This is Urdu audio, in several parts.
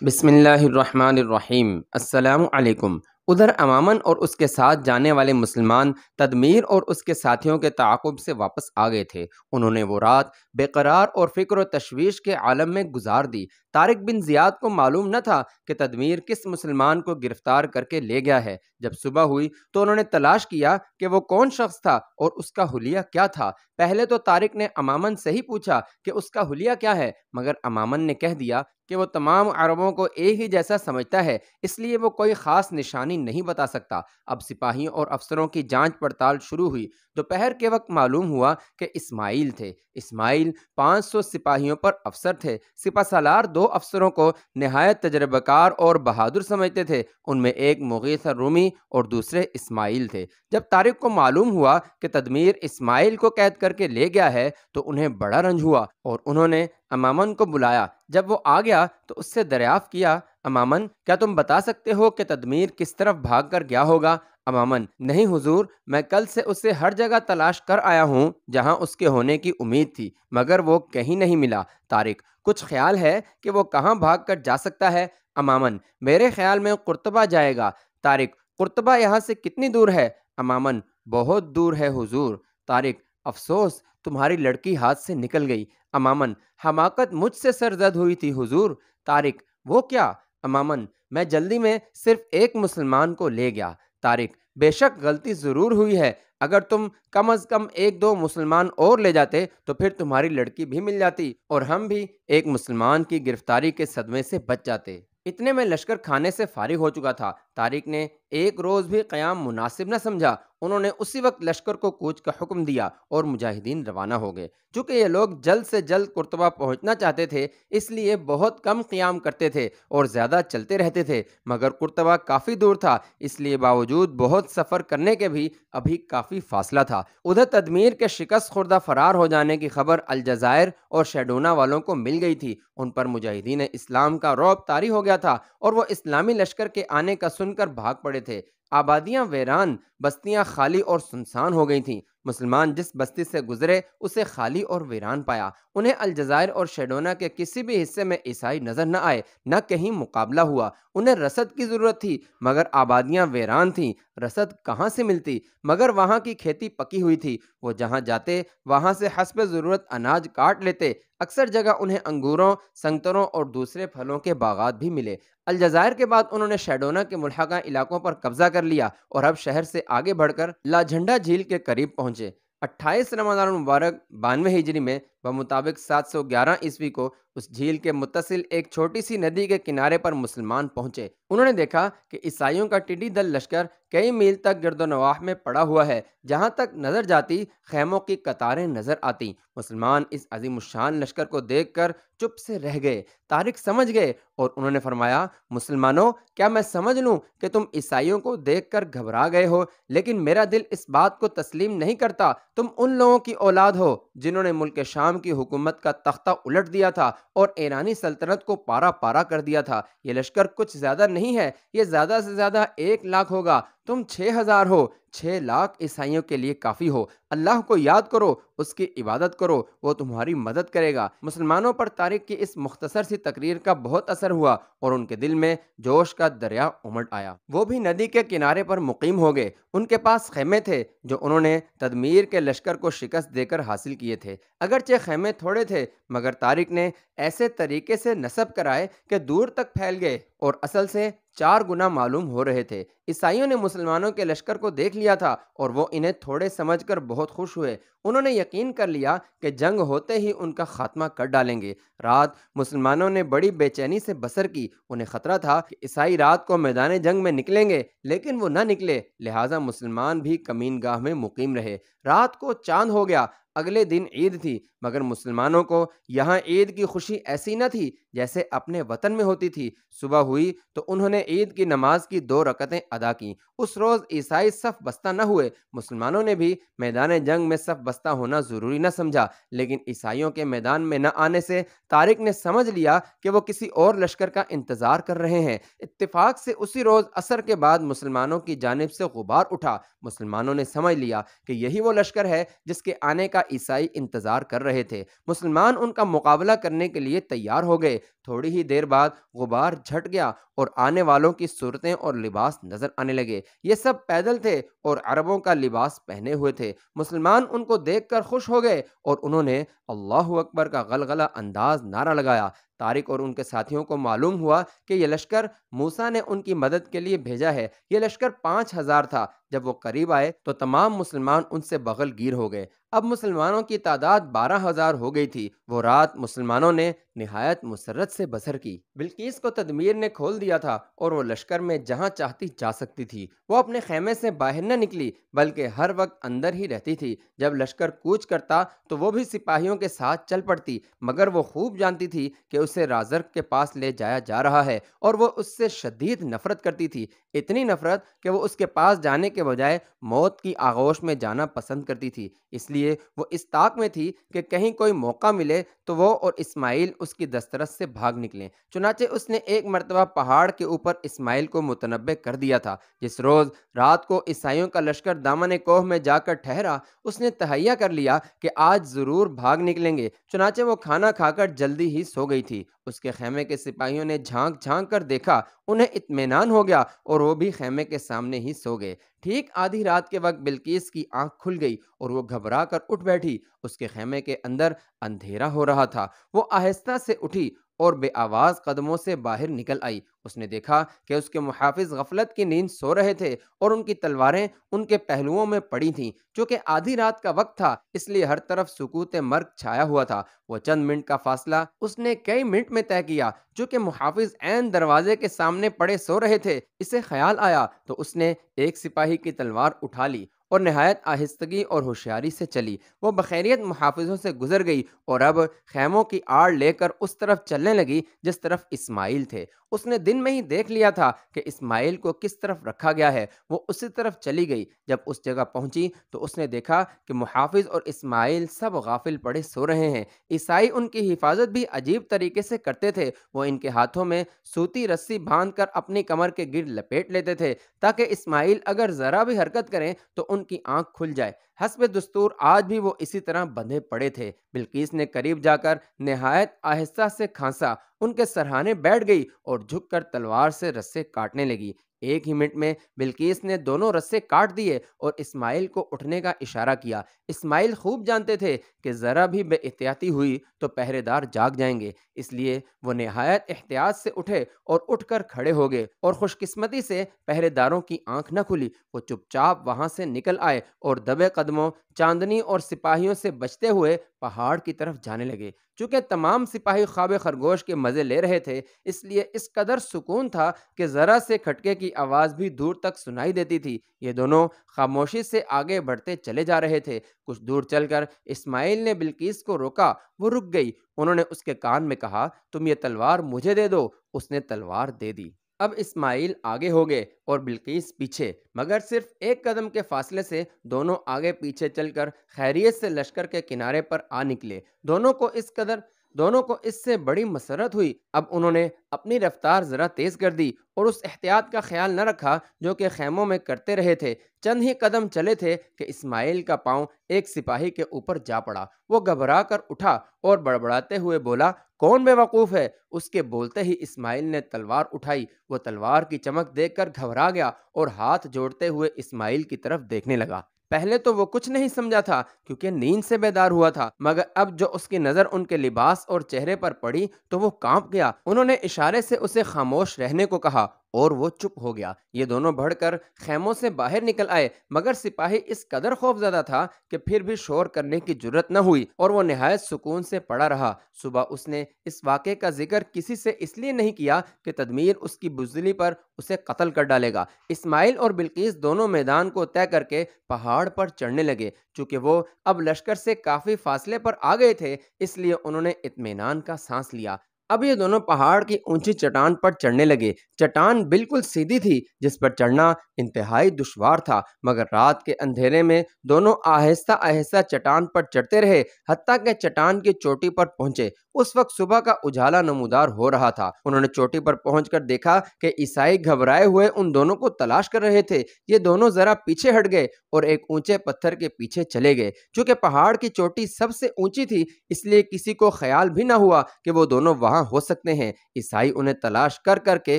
بسم اللہ الرحمن الرحیم۔ السلام علیکم۔ ادھر امامن اور اس کے ساتھ جانے والے مسلمان تدمیر اور اس کے ساتھیوں کے تعاقب سے واپس آ گئے تھے۔ انہوں نے وہ رات بے قرار اور فکر و تشویش کے عالم میں گزار دی۔ طارق بن زیاد کو معلوم نہ تھا کہ تدمیر کس مسلمان کو گرفتار کر کے لے گیا ہے۔ جب صبح ہوئی تو انہوں نے تلاش کیا کہ وہ کون شخص تھا اور اس کا حلیہ کیا تھا۔ پہلے تو طارق نے امامن سے ہی پوچھا کہ اس کا حلیہ کیا ہے، مگر امامن نے کہہ دیا کہ وہ تمام عربوں کو ایک ہی جیسا سمجھتا ہے، اس لیے وہ کوئی خاص نشانی نہیں بتا سکتا۔ اب سپاہیوں اور افسروں کی جانچ پڑتال شروع ہوئی۔ دوپہر کے وقت معلوم ہوا کہ اسماعیل تھے۔ اسماعیل 500 سپاہیوں پر افسر تھے۔ سپہ سالار 2 افسروں کو نہایت تجربہ کار اور بہادر سمجھتے تھے، ان میں ایک مغیث الرومی اور دوسرے اسماعیل تھے۔ جب طارق کو معلوم ہوا کہ تدمیر اسماعیل کو قید کر کے لے گیا ہے تو انہیں بڑا رنج ہوا اور انہوں نے امامن کو بلایا۔ جب وہ آ گیا تو اس سے دریافت کیا، امامن کیا تم بتا سکتے ہو کہ تدمیر کس طرف بھاگ کر گیا ہوگا؟ امامن: نہیں حضور، میں کل سے اسے ہر جگہ تلاش کر آیا ہوں جہاں اس کے ہونے کی امید تھی، مگر وہ کہیں نہیں ملا۔ طارق: کچھ خیال ہے کہ وہ کہاں بھاگ کر جا سکتا ہے؟ امامن: میرے خیال میں قرطبہ جائے گا۔ طارق: قرطبہ یہاں سے کتنی دور ہے؟ امامن: بہت دور ہے حضور۔ طارق: افسوس تمہاری لڑکی ہاتھ سے نکل گئی۔ امامن: حماقت مجھ سے سرزد ہوئی تھی حضور۔ طارق: وہ کیا؟ امامن: میں جلدی میں صرف ایک مسلمان کو لے گیا۔ طارق: بے شک غلطی ضرور ہوئی ہے، اگر تم کم از کم 1-2 مسلمان اور لے جاتے تو پھر تمہاری لڑکی بھی مل جاتی اور ہم بھی ایک مسلمان کی گرفتاری کے صدمے سے بچ جاتے۔ اتنے میں لشکر کھانے سے فارغ ہو چکا تھا۔ طارق نے ایک روز بھی قیام مناسب نہ سمجھا۔ انہوں نے اسی وقت لشکر کو کوچ کا حکم دیا اور مجاہدین روانہ ہو گئے۔ چونکہ یہ لوگ جلد سے جلد قرطبہ پہنچنا چاہتے تھے، اس لیے بہت کم قیام کرتے تھے اور زیادہ چلتے رہتے تھے، مگر قرطبہ کافی دور تھا، اس لیے باوجود بہت سفر کرنے کے بھی ابھی کافی فاصلہ تھا۔ ادھر تدمیر کے شکست خوردہ فرار ہو جانے کی خبر الجزائر اور شیڈونا والوں کو مل گئی تھی۔ ان پر مجاہدین اسلام کا رعب طاری ہو گیا تھا اور وہ اسلامی لشکر کے آنے کا سن کر بھاگ پڑے تھے۔ آبادیاں ویران، بستیاں خالی اور سنسان ہو گئی تھیں۔ مسلمان جس بستی سے گزرے اسے خالی اور ویران پایا۔ انہیں الجزائر اور شیڈونا کے کسی بھی حصے میں عیسائی نظر نہ آئے، نہ کہیں مقابلہ ہوا۔ انہیں رسد کی ضرورت تھی، مگر آبادیاں ویران تھیں، رسد کہاں سے ملتی؟ مگر وہاں کی کھیتی پکی ہوئی تھی، وہ جہاں جاتے وہاں سے حسب ضرورت اناج کاٹ لیتے۔ اکثر جگہ انہیں انگوروں، سنگتروں اور دوسرے پھلوں کے باغات بھی ملے۔ الجزائر کے بعد انہوں نے شیڈونا کے ملحقہ علاقوں پر قبضہ کر لیا اور اب شہر سے آگے بڑھ کر لا جھنڈا جھیل کے قریب پہنچے۔ 28 رمضان المبارک 92 ہجری میں بمطابق 711 عیسوی کو اس جھیل کے متصل ایک چھوٹی سی ندی کے کنارے پر مسلمان پہنچے۔ انہوں نے دیکھا کہ عیسائیوں کا ٹڈی دل لشکر کئی میل تک گرد و نواح میں پڑا ہوا ہے، جہاں تک نظر جاتی خیموں کی قطاریں نظر آتی۔ مسلمان اس عظیم الشان لشکر کو دیکھ کر چپ سے رہ گئے۔ طارق سمجھ گئے اور انہوں نے فرمایا، مسلمانوں، کیا میں سمجھ لوں کہ تم عیسائیوں کو دیکھ کر گھبرا گئے ہو؟ لیکن میرا دل اس بات کو تسلیم نہیں کرتا۔ تم ان لوگوں کی اولاد ہو جنہوں نے ملک شام کی حکومت کا تختہ الٹ دیا تھا اور ایرانی سلطنت کو پارا پارا کر دیا تھا۔ یہ لشکر کچھ زیادہ نہیں ہے، یہ زیادہ سے زیادہ 1 لاکھ ہوگا، تم 6000 ہو، 6 لاکھ عیسائیوں کے لیے کافی ہو۔ اللہ کو یاد کرو، اس کی عبادت کرو، وہ تمہاری مدد کرے گا۔ مسلمانوں پر طارق کی اس مختصر سی تقریر کا بہت اثر ہوا اور ان کے دل میں جوش کا دریا امڑ آیا۔ وہ بھی ندی کے کنارے پر مقیم ہو گئے۔ ان کے پاس خیمے تھے جو انہوں نے تدمیر کے لشکر کو شکست دے کر حاصل کیے تھے۔ اگرچہ خیمے تھوڑے تھے، مگر طارق نے ایسے طریقے سے نصب کرائے کہ دور تک پھیل گئے اور اصل سے 4 گنا معلوم ہو رہے تھے۔ عیسائیوں نے مسلمانوں کے لشکر کو دیکھ لیا تھا اور وہ انہیں تھوڑے سمجھ کر بہت خوش ہوئے۔ انہوں نے یقین کر لیا کہ جنگ ہوتے ہی ان کا خاتمہ کر ڈالیں گے۔ رات مسلمانوں نے بڑی بے چینی سے بسر کی۔ انہیں خطرہ تھا کہ عیسائی رات کو میدان جنگ میں نکلیں گے، لیکن وہ نہ نکلے، لہٰذا مسلمان بھی کمین گاہ میں مقیم رہے۔ رات کو چاند ہو گیا۔ اگلے دن عید تھی، مگر مسلمانوں کو یہاں عید کی خوشی ایسی نہ تھی جیسے اپنے وطن میں ہوتی تھی۔ صبح ہوئی تو انہوں نے عید کی نماز کی 2 رکعتیں ادا کیں۔ اس روز عیسائی صف بستہ نہ ہوئے۔ مسلمانوں نے بھی میدان جنگ میں صف بستہ ہونا ضروری نہ سمجھا، لیکن عیسائیوں کے میدان میں نہ آنے سے طارق نے سمجھ لیا کہ وہ کسی اور لشکر کا انتظار کر رہے ہیں۔ اتفاق سے اسی روز عصر کے بعد مسلمانوں کی جانب سے غبار اٹھا۔ مسلمانوں نے سمجھ لیا کہ یہی وہ لشکر ہے جس کے آنے کا عیسائی انتظار کر رہے تھے۔ مسلمان ان کا مقابلہ کرنے کے لیے تیار ہو گئے۔ تھوڑی ہی دیر بعد غبار جھٹ گیا اور آنے والوں کی صورتیں اور لباس نظر آنے لگے۔ یہ سب پیدل تھے اور عربوں کا لباس پہنے ہوئے تھے۔ مسلمان ان کو دیکھ کر خوش ہو گئے اور انہوں نے اللہ اکبر کا غلغلہ انداز نعرہ لگایا۔ طارق اور ان کے ساتھیوں کو معلوم ہوا کہ یہ لشکر موسیٰ نے ان کی مدد کے لیے بھیجا ہے۔ یہ لشکر 5000 تھا۔ جب وہ قریب آئے تو تمام مسلمان ان سے بغل گیر ہو گئے۔ اب مسلمانوں کی تعداد 12,000 ہو گئی تھی۔ وہ رات مسلمانوں نے نہایت مسرت سے بسر کی۔ بلقیس کو تدمیر نے کھول دیا تھا اور وہ لشکر میں جہاں چاہتی جا سکتی تھی۔ وہ اپنے خیمے سے باہر نہ نکلی بلکہ ہر وقت اندر ہی رہتی تھی۔ جب لشکر کوچ کرتا تو وہ بھی سپاہیوں کے ساتھ چل پڑتی، مگر وہ خوب جانتی تھی کہ اسے رازرق کے پاس لے جایا جا رہا ہے اور وہ اس سے شدید نفرت کرتی تھی، اتنی نفرت کہ وہ اس کے پاس جانے کے بجائے موت کی آغوش میں جانا پسند کرتی تھی۔ اس لیے وہ اس طاق میں تھی کہ کہیں کوئی موقع ملے تو وہ اور اسماعیل اس کی دسترس سے بھاگ نکلیں۔ چنانچہ اس نے ایک مرتبہ پہاڑ کے اوپر اسماعیل کو متنبہ کر دیا تھا۔ جس روز رات کو عیسائیوں کا لشکر دامن کوہ میں جا کر ٹھہرا، اس نے تہیہ کر لیا کہ آج ضرور بھاگ نکلیں گے۔ چنانچہ وہ کھانا کھا کر جلدی ہی سو گئی تھی۔ اس کے خیمے کے سپاہیوں نے جھانک جھانک کر دیکھا، انہیں اطمینان ہو گیا اور وہ بھی خیمے کے سامنے ہی سو گئے۔ ٹھیک آدھی رات کے وقت بلقیس کی آنکھ کھل گئی اور وہ گھبرا کر اٹھ بیٹھی۔ اس کے خیمے کے اندر اندھیرا ہو رہا تھا۔ وہ آہستہ سے اٹھی اور بے آواز قدموں سے باہر نکل آئی۔ اس نے دیکھا کہ اس کے محافظ غفلت کی نیند سو رہے تھے اور ان کی تلواریں ان کے پہلوؤں میں پڑی تھیں۔ چونکہ آدھی رات کا وقت تھا اس لیے ہر طرف سکوت مرگ چھایا ہوا تھا۔ وہ چند منٹ کا فاصلہ اس نے کئی منٹ میں طے کیا۔ چونکہ محافظ عین دروازے کے سامنے پڑے سو رہے تھے، اسے خیال آیا تو اس نے ایک سپاہی کی تلوار اٹھا لی اور نہایت آہستگی اور ہوشیاری سے چلی۔ وہ بخیریت محافظوں سے گزر گئی اور اب خیموں کی آڑ لے کر اس طرف چلنے لگی جس طرف اسماعیل تھے۔ اس نے دن میں ہی دیکھ لیا تھا کہ اسماعیل کو کس طرف رکھا گیا ہے۔ وہ اسی طرف چلی گئی۔ جب اس جگہ پہنچی تو اس نے دیکھا کہ محافظ اور اسماعیل سب غافل پڑے سو رہے ہیں۔ عیسائی ان کی حفاظت بھی عجیب طریقے سے کرتے تھے۔ وہ ان کے ہاتھوں میں سوتی رسی باندھ کر اپنی کمر کے گرد لپیٹ لیتے تھے تاکہ اسماعیل اگر ذرا بھی حرکت کریں تو ان کی آنکھ کھل جائے۔ حسب دستور آج بھی وہ اسی طرح بندھے پڑے تھے۔ بلقیس نے قریب جا کر نہایت آہستہ سے کھانسا، ان کے سرہانے بیٹھ گئی اور جھک کر تلوار سے رسے کاٹنے لگی۔ ایک ہی منٹ میں بلقیس نے دونوں رسے کاٹ دیے اور اسماعیل کو اٹھنے کا اشارہ کیا۔ اسماعیل خوب جانتے تھے کہ ذرا بھی بے احتیاطی ہوئی تو پہرے دار جاگ جائیں گے، اس لیے وہ نہایت احتیاط سے اٹھے اور اٹھ کر کھڑے ہو گئے اور خوش قسمتی سے پہرے داروں کی آنکھ نہ کھلی۔ وہ چپ چاپ وہاں سے نکل آئے اور دبے قدموں چاندنی اور سپاہیوں سے بچتے ہوئے پہاڑ کی طرف جانے لگے۔ چونکہ تمام سپاہی خواب خرگوش کے مزے لے رہے تھے اس لیے اس قدر سکون تھا کہ ذرا سے کھٹکے کی آواز بھی دور تک سنائی دیتی تھی۔ یہ دونوں خاموشی سے آگے بڑھتے چلے جا رہے تھے۔ کچھ دور چل کر اسماعیل نے بلقیس کو روکا، وہ رک گئی۔ انہوں نے اس کے کان میں کہا، تم یہ تلوار مجھے دے دو۔ اس نے تلوار دے دی۔ اب اسماعیل آگے ہو گئے اور بلقیس پیچھے، مگر صرف ایک قدم کے فاصلے سے دونوں آگے پیچھے چل کر خیریت سے لشکر کے کنارے پر آ نکلے۔ دونوں کو اس سے بڑی مسرت ہوئی۔ اب انہوں نے اپنی رفتار ذرا تیز کر دی اور اس احتیاط کا خیال نہ رکھا جو کہ خیموں میں کرتے رہے تھے۔ چند ہی قدم چلے تھے کہ اسماعیل کا پاؤں ایک سپاہی کے اوپر جا پڑا۔ وہ گھبرا کر اٹھا اور بڑبڑاتے ہوئے بولا، کون بے وقوف ہے؟ اس کے بولتے ہی اسماعیل نے تلوار اٹھائی۔ وہ تلوار کی چمک دیکھ کر گھبرا گیا اور ہاتھ جوڑتے ہوئے اسماعیل کی طرف دیکھنے لگا۔ پہلے تو وہ کچھ نہیں سمجھا تھا کیونکہ نیند سے بیدار ہوا تھا، مگر اب جو اس کی نظر ان کے لباس اور چہرے پر پڑی تو وہ کانپ گیا۔ انہوں نے اشارے سے اسے خاموش رہنے کو کہا اور وہ چپ ہو گیا۔ یہ دونوں بڑھ کر خیموں سے باہر نکل آئے، مگر سپاہی اس قدر خوف زدہ تھا کہ پھر بھی شور کرنے کی جرت نہ ہوئی اور وہ نہایت سکون سے پڑا رہا۔ صبح اس نے اس واقعے کا ذکر کسی سے اس لیے نہیں کیا کہ تدمیر اس کی بزدلی پر اسے قتل کر ڈالے گا۔ اسماعیل اور بلقیس دونوں میدان کو طے کر کے پہاڑ پر چڑھنے لگے۔ چونکہ وہ اب لشکر سے کافی فاصلے پر آ گئے تھے اس لیے انہوں نے اطمینان کا سانس لیا۔ اب یہ دونوں پہاڑ کی اونچی چٹان پر چڑھنے لگے۔ چٹان بالکل سیدھی تھی جس پر چڑھنا انتہائی دشوار تھا، مگر رات کے اندھیرے میں دونوں آہستہ آہستہ چٹان پر چڑھتے رہے حتیٰ کہ چٹان کی چوٹی پر پہنچے۔ اس وقت صبح کا اجالا نمودار ہو رہا تھا۔ انہوں نے چوٹی پر پہنچ کر دیکھا کہ عیسائی گھبرائے ہوئے ان دونوں کو تلاش کر رہے تھے۔ یہ دونوں ذرا پیچھے ہٹ گئے اور ایک اونچے پتھر کے پیچھے چلے گئے۔ چونکہ پہاڑ کی چوٹی سب سے اونچی تھی اس لیے کسی کو خیال بھی نہ ہوا کہ وہ دونوں وہاں کہاں ہو سکتے ہیں۔ عیسائی انہیں تلاش کر کر کے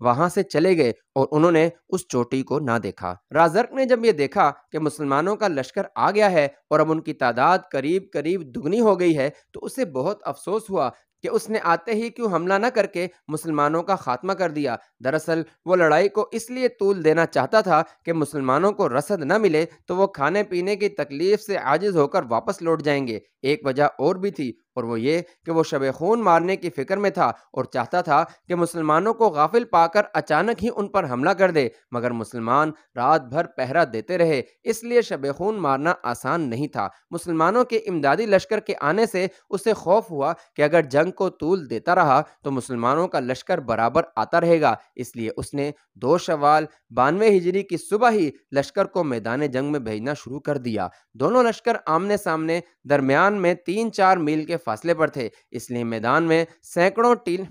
وہاں سے چلے گئے اور انہوں نے اس چوٹی کو نہ دیکھا۔ رازق نے جب یہ دیکھا کہ مسلمانوں کا لشکر آ گیا ہے اور اب ان کی تعداد قریب قریب دگنی ہو گئی ہے تو اسے بہت افسوس ہوا کہ اس نے آتے ہی کیوں حملہ نہ کر کے مسلمانوں کا خاتمہ کر دیا۔ دراصل وہ لڑائی کو اس لیے طول دینا چاہتا تھا کہ مسلمانوں کو رسد نہ ملے تو وہ کھانے پینے کی تکلیف سے عاجز ہو کر واپس لوٹ جائیں گے۔ ایک وجہ اور بھی تھی اور وہ یہ کہ وہ شب خون مارنے کی فکر میں تھا اور چاہتا تھا کہ مسلمانوں کو غافل پا کر اچانک ہی ان پر حملہ کر دے، مگر مسلمان رات بھر پہرا دیتے رہے، اس لیے شب خون مارنا آسان نہیں تھا۔ مسلمانوں کے امدادی لشکر کے آنے سے اسے خوف ہوا کہ اگر جنگ کو طول دیتا رہا تو مسلمانوں کا لشکر برابر آتا رہے گا، اس لیے اس نے 2 شوال 92 ہجری کی صبح ہی لشکر کو میدان جنگ میں بھیجنا شروع کر دیا۔ دونوں لشکر آمنے سامنے درمیان میں 3-4 میل کے فاصلے پر تھے، اس لیے میدان میں سینکڑوں ٹیل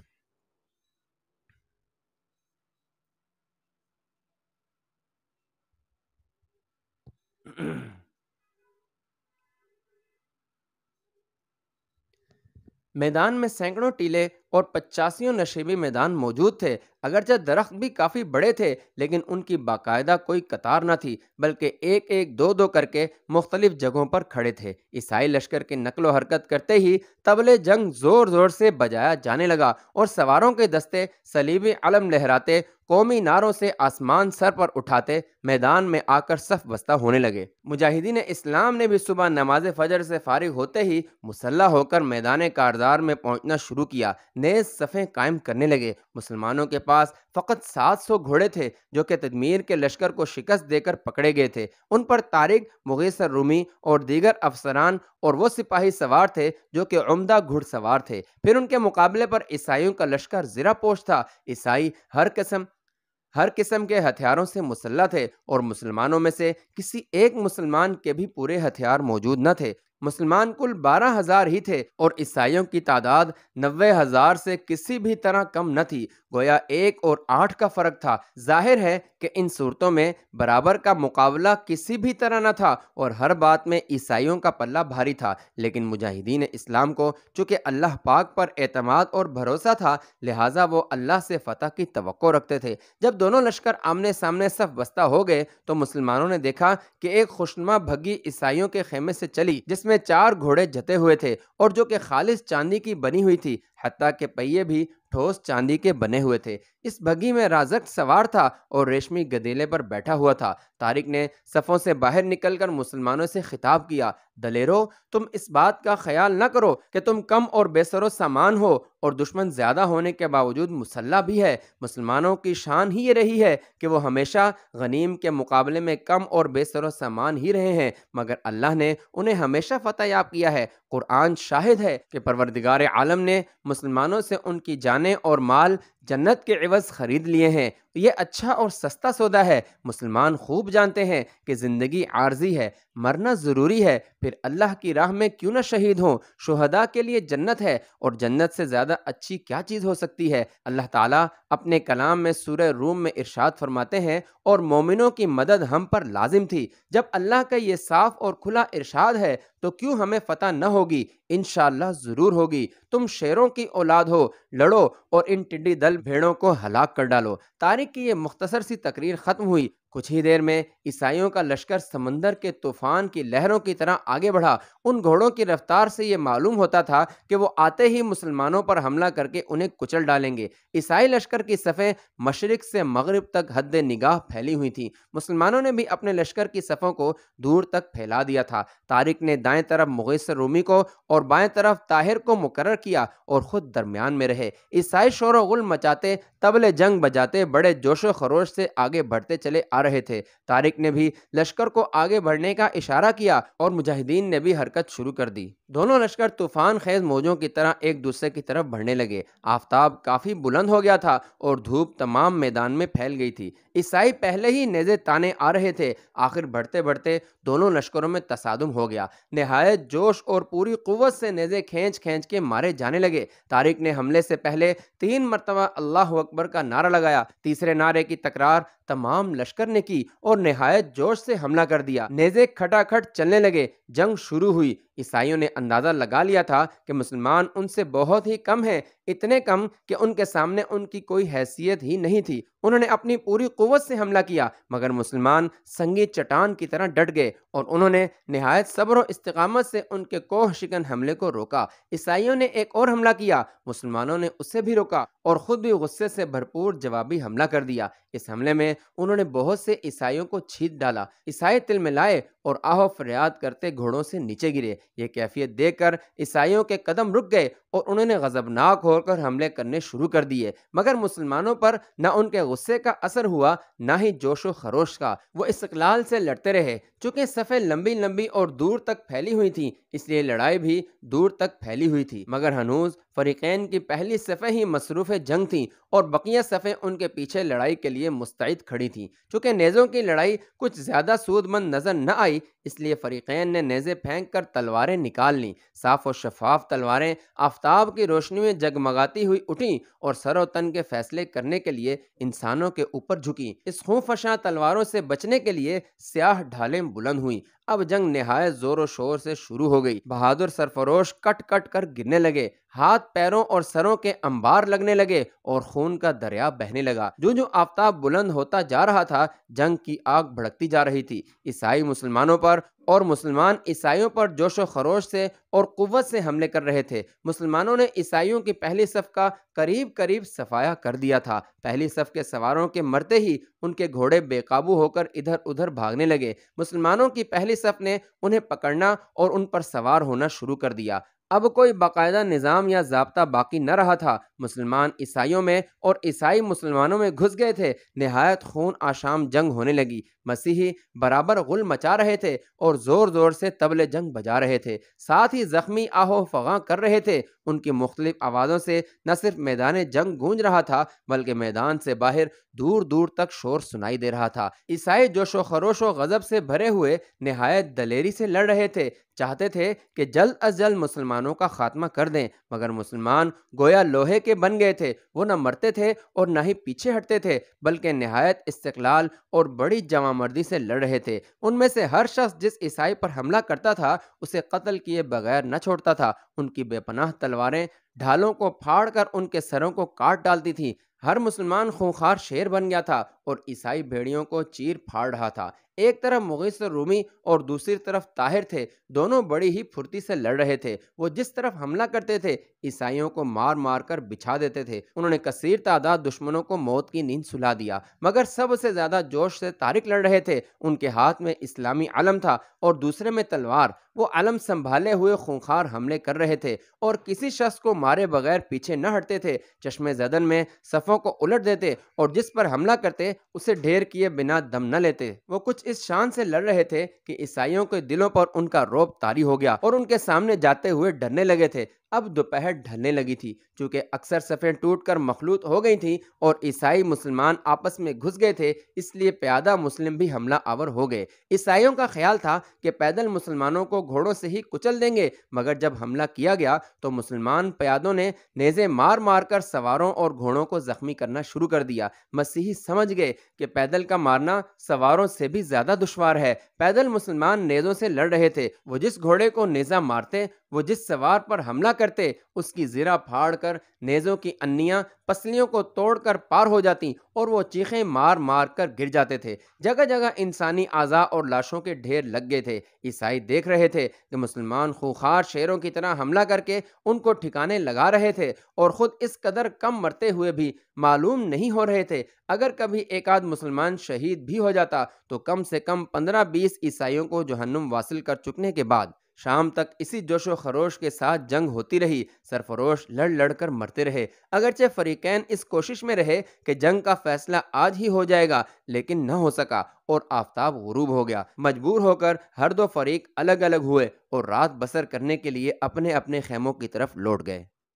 میدان میں سینکڑوں ٹیلے اور 85 نشیبی میدان موجود تھے۔ اگرچہ درخت بھی کافی بڑے تھے لیکن ان کی باقاعدہ کوئی قطار نہ تھی، بلکہ ایک ایک دو دو کر کے مختلف جگہوں پر کھڑے تھے۔ عیسائی لشکر کی نقل و حرکت کرتے ہی طبلِ جنگ زور زور سے بجایا جانے لگا اور سواروں کے دستے صلیبی علم لہراتے قومی نعروں سے آسمان سر پر اٹھاتے میدان میں آ کر صف بستہ ہونے لگے۔ مجاہدین اسلام نے بھی صبح نماز فجر سے فارغ ہوتے ہی مسلح ہو کر میدان کارزار میں پہنچنا شروع کیا، نیز صفیں قائم کرنے لگے۔ مسلمانوں کے پاس فقط 700 گھوڑے تھے جو کہ تدمیر کے لشکر کو شکست دے کر پکڑے گئے تھے۔ ان پر طارق، مغیث الرومی اور دیگر افسران اور وہ سپاہی سوار تھے جو کہ عمدہ گھڑ سوار تھے۔ پھر ان کے مقابلے پر عیسائیوں کا لشکر زرہ پوش تھا۔ عیسائی ہر قسم کے ہتھیاروں سے مسلح تھے اور مسلمانوں میں سے کسی ایک مسلمان کے بھی پورے ہتھیار موجود نہ تھے۔ مسلمان کل 12,000 ہی تھے اور عیسائیوں کی تعداد 90,000 سے کسی بھی طرح کم نہ تھی، گویا 1 اور 8 کا فرق تھا۔ ظاہر ہے کہ ان صورتوں میں برابر کا مقابلہ کسی بھی طرح نہ تھا اور ہر بات میں عیسائیوں کا پلہ بھاری تھا، لیکن مجاہدین اسلام کو چونکہ اللہ پاک پر اعتماد اور بھروسہ تھا لہٰذا وہ اللہ سے فتح کی توقع رکھتے تھے۔ جب دونوں لشکر آمنے سامنے صف بستہ ہو گئے تو مسلمانوں نے دیکھا کہ ایک خوشنما بھگی عیسائیوں کے خیمے سے چلی جس میں 4 گھوڑے جتے ہوئے تھے اور جو کہ خالص چاندی کی بنی ہوئی تھی، حتیٰ کہ پہیے بھی ٹھوس چاندی کے بنے ہوئے تھے۔ اس بگھی میں رازق سوار تھا اور ریشمی گدیلے پر بیٹھا ہوا تھا۔ طارق نے صفوں سے باہر نکل کر مسلمانوں سے خطاب کیا، دلیرو، تم اس بات کا خیال نہ کرو کہ تم کم اور بے سر و سامان ہو اور دشمن زیادہ ہونے کے باوجود مسلح بھی ہے۔ مسلمانوں کی شان ہی یہ رہی ہے کہ وہ ہمیشہ غنیم کے مقابلے میں کم اور بے سر و سامان ہی رہے ہیں، مگر اللہ نے انہیں ہمیشہ فتح یاب کیا ہے۔ قرآن شاہد ہے کہ پروردگار عالم نے مسلمانوں سے ان کی جانیں اور مال جنت کے عوض خرید لیے ہیں۔ یہ اچھا اور سستا سودا ہے۔ مسلمان خوب جانتے ہیں کہ زندگی عارضی ہے، مرنا ضروری ہے، پھر اللہ کی راہ میں کیوں نہ شہید ہوں۔ شہداء کے لیے جنت ہے اور جنت سے زیادہ اچھی کیا چیز ہو سکتی ہے۔ اللہ تعالیٰ اپنے کلام میں سورہ روم میں ارشاد فرماتے ہیں، اور مومنوں کی مدد ہم پر لازم تھی۔ جب اللہ کا یہ صاف اور کھلا ارشاد ہے تو کیوں ہمیں فتح نہ ہوگی؟ انشاءاللہ ضرور ہوگی۔ تم شیروں کی اولاد ہو، لڑو اور ان ٹڈی دل بھیڑوں کو ہلاک کر ڈالو۔ طارق کی یہ مختصر سی تقریر ختم ہوئی۔ کچھ ہی دیر میں عیسائیوں کا لشکر سمندر کے طوفان کی لہروں کی طرح آگے بڑھا۔ ان گھوڑوں کی رفتار سے یہ معلوم ہوتا تھا کہ وہ آتے ہی مسلمانوں پر حملہ کر کے انہیں کچل ڈالیں گے۔ عیسائی لشکر کی صفیں مشرق سے مغرب تک حد نگاہ پھیلی ہوئی تھیں۔ مسلمانوں نے بھی اپنے لشکر کی صفوں کو دور تک پھیلا دیا تھا۔ طارق نے دائیں طرف مغیث رومی کو اور بائیں طرف طاہر کو مقرر کیا اور خود درمیان میں رہے۔ عیسائی شور و غل مچاتے، طبل جنگ بجاتے بڑے جوش و خروش سے آگے بڑھتے چلے آ رہے تھے۔ طارق نے بھی لشکر کو آگے بڑھنے کا اشارہ کیا اور مجاہدین نے بھی حرکت شروع کر دی۔ دونوں لشکر طوفان خیز موجوں کی طرح ایک دوسرے کی طرف بڑھنے لگے۔ آفتاب کافی بلند ہو گیا تھا اور دھوپ تمام میدان میں پھیل گئی تھی۔ عیسائی پہلے ہی نیزے تانے آ رہے تھے۔ آخر بڑھتے بڑھتے دونوں لشکروں میں تصادم ہو گیا۔ نہایت جوش اور پوری قوت سے نیزے کھینچ کھینچ کے مارے جانے لگے۔ طارق نے حملے سے پہلے 3 مرتبہ اللہ اکبر کا نعرہ لگایا۔ تیسرے نعرے کی تکرار تمام لشکر نے کی اور نہایت جوش سے حملہ کر دیا۔ نیزے کھٹا کھٹ چلنے لگے۔ جنگ شروع ہوئی۔ عیسائیوں نے اندازہ لگا لیا تھا کہ مسلمان ان سے بہت ہی کم ہیں، اتنے کم کہ ان کے سامنے ان کی کوئی حیثیت ہی نہیں تھی۔ انہوں نے اپنی پوری قوت سے حملہ کیا، مگر مسلمان سنگی چٹان کی طرح ڈٹ گئے اور انہوں نے نہایت صبر و استقامت سے ان کے کوہ شکن حملے کو روکا۔ عیسائیوں نے ایک اور حملہ کیا، مسلمانوں نے اسے بھی روکا اور خود بھی غصے سے بھرپور جوابی حملہ کر دیا۔ اس حملے میں انہوں نے بہت سے عیسائیوں کو چھید ڈالا۔ عیسائی تلملائے اور آہ و فریاد کرتے گھوڑوں سے نیچے گرے۔ یہ کیفیت دیکھ کر عیسائیوں کے قدم رک گئے اور انہوں نے غضبناک ہو کر حملے کرنے شروع کر دیے، مگر مسلمانوں پر نہ ان کے غصے کا اثر ہوا نہ ہی جوش و خروش کا۔ وہ استقلال سے لڑتے رہے۔ چونکہ صفیں لمبی لمبی اور دور تک پھیلی ہوئی تھیں، اس لیے لڑائی بھی دور تک پھیلی ہوئی تھی، مگر ہنوز فریقین کی پہلی صفیں ہی مصروف جنگ تھیں اور بقیہ صفیں ان کے پیچھے لڑائی کے لیے مستعد کھڑی تھیں۔ چونکہ نیزوں کی لڑائی کچھ زیادہ سود مند نظر نہ آئی، اس لیے فریقین نے نیزے پھینک کر تلواریں نکال لیں۔ صاف و شفاف تلواریں آفتاب کی روشنی میں جگمگاتی ہوئی اٹھیں اور سر و تن کے فیصلے کرنے کے لیے انسانوں کے اوپر جھکیں۔ اس خون فشاں تلواروں سے بچنے کے لیے سیاہ ڈھالیں بلند ہوئیں۔ اب جنگ نہایت زور و شور سے شروع ہو گئی۔ بہادر سرفروش کٹ کٹ کر گرنے لگے، ہاتھ پیروں اور سروں کے انبار لگنے لگے اور خون کا دریا بہنے لگا۔ جو آفتاب بلند ہوتا جا رہا تھا، جنگ کی آگ بھڑکتی جا رہی تھی۔ عیسائی مسلمانوں پر اور مسلمان عیسائیوں پر جوش و خروش سے اور قوت سے حملے کر رہے تھے۔ مسلمانوں نے عیسائیوں کی پہلی صف کا قریب قریب صفایا کر دیا تھا۔ پہلی صف کے سواروں کے مرتے ہی ان کے گھوڑے بے قابو ہو کر ادھر ادھر بھاگنے لگے۔ مسلمانوں کی پہلی صف نے انہیں پکڑنا اور ان پر سوار ہونا شروع کر دیا۔ اب کوئی باقاعدہ نظام یا ضابطہ باقی نہ رہا تھا۔ مسلمان عیسائیوں میں اور عیسائی مسلمانوں میں گھس گئے تھے۔ نہایت خون آشام جنگ ہونے لگی۔ مسیحی برابر غل مچا رہے تھے اور زور زور سے طبل جنگ بجا رہے تھے، ساتھ ہی زخمی آہ و فغاں کر رہے تھے۔ ان کی مختلف آوازوں سے نہ صرف میدان جنگ گونج رہا تھا، بلکہ میدان سے باہر دور دور تک شور سنائی دے رہا تھا۔ عیسائی جوش و خروش و غضب سے بھرے ہوئے نہایت دلیری سے لڑ رہے تھے، چاہتے تھے کہ جلد از جلد مسلمانوں کا خاتمہ کر دیں، مگر مسلمان گویا لوہے کے بن گئے تھے۔ وہ نہ مرتے تھے اور نہ ہی پیچھے ہٹتے تھے، بلکہ نہایت استقلال اور بڑی جواں مردی سے لڑ رہے تھے۔ ان میں سے ہر شخص جس عیسائی پر حملہ کرتا تھا اسے قتل کیے بغیر نہ چھوڑتا تھا۔ ان کی بے پناہ تلواریں ڈھالوں کو پھاڑ کر ان کے سروں کو کاٹ ڈالتی تھیں۔ ہر مسلمان خونخوار شیر بن گیا تھا اور عیسائی بھیڑیوں کو چیر پھاڑ رہا تھا۔ ایک طرف مغیث رومی اور دوسری طرف طاہر تھے، دونوں بڑی ہی پھرتی سے لڑ رہے تھے۔ وہ جس طرف حملہ کرتے تھے عیسائیوں کو مار مار کر بچھا دیتے تھے۔ انہوں نے کثیر تعداد دشمنوں کو موت کی نیند سلا دیا، مگر سب سے زیادہ جوش سے طارق لڑ رہے تھے۔ ان کے ہاتھ میں اسلامی علم تھا اور دوسرے میں تلوار۔ وہ علم سنبھالے ہوئے خونخوار حملے کر رہے تھے اور کسی شخص کو مارے بغیر پیچھے نہ ہٹتے تھے۔ چشم زدن میں صفوں کو الٹ دیتے اور جس پر حملہ کرتے اسے ڈھیر کیے بنا دم نہ لیتے۔ وہ کچھ اس شان سے لڑ رہے تھے کہ عیسائیوں کے دلوں پر ان کا رعب طاری ہو گیا اور ان کے سامنے جاتے ہوئے ڈرنے لگے تھے۔ اب دوپہر ڈھلنے لگی تھی، چونکہ اکثر صفیں ٹوٹ کر مخلوط ہو گئی تھیں اور عیسائی مسلمان آپس میں گھس گئے تھے، اس لیے پیادہ مسلم بھی حملہ آور ہو گئے۔ عیسائیوں کا خیال تھا کہ پیدل مسلمانوں کو گھوڑوں سے ہی کچل دیں گے، مگر جب حملہ کیا گیا تو مسلمان پیادوں نے نیزے مار مار کر سواروں اور گھوڑوں کو زخمی کرنا شروع کر دیا۔ مسیحی سمجھ گئے کہ پیدل کا مارنا سواروں سے بھی زیادہ دشوار ہے۔ پیدل مسلمان نیزوں سے لڑ رہے تھے۔ وہ جس گھوڑے کو نیزہ مارتے، وہ جس سوار پر حملہ کرتے، اس کی زرہ پھاڑ کر نیزوں کی انیاں پسلیوں کو توڑ کر پار ہو جاتی اور وہ چیخیں مار مار کر گر جاتے تھے۔ جگہ جگہ انسانی اعضاء اور لاشوں کے ڈھیر لگ گئے تھے۔ عیسائی دیکھ رہے تھے کہ مسلمان خونخوار شیروں کی طرح حملہ کر کے ان کو ٹھکانے لگا رہے تھے اور خود اس قدر کم مرتے ہوئے بھی معلوم نہیں ہو رہے تھے۔ اگر کبھی ایک آدھ مسلمان شہید بھی ہو جاتا تو کم سے کم 15-20 عیسائیوں کو جہنم واصل کر چکنے کے بعد شام تک اسی جوش و خروش کے ساتھ جنگ ہوتی رہی۔ سرفروش لڑ لڑ کر مرتے رہے۔ اگرچہ فریقین اس کوشش میں رہے کہ جنگ کا فیصلہ آج ہی ہو جائے گا، لیکن نہ ہو سکا اور آفتاب غروب ہو گیا۔ مجبور ہو کر ہر دو فریق الگ الگ ہوئے اور رات بسر کرنے کے لیے اپنے اپنے خیموں کی طرف لوٹ گئے۔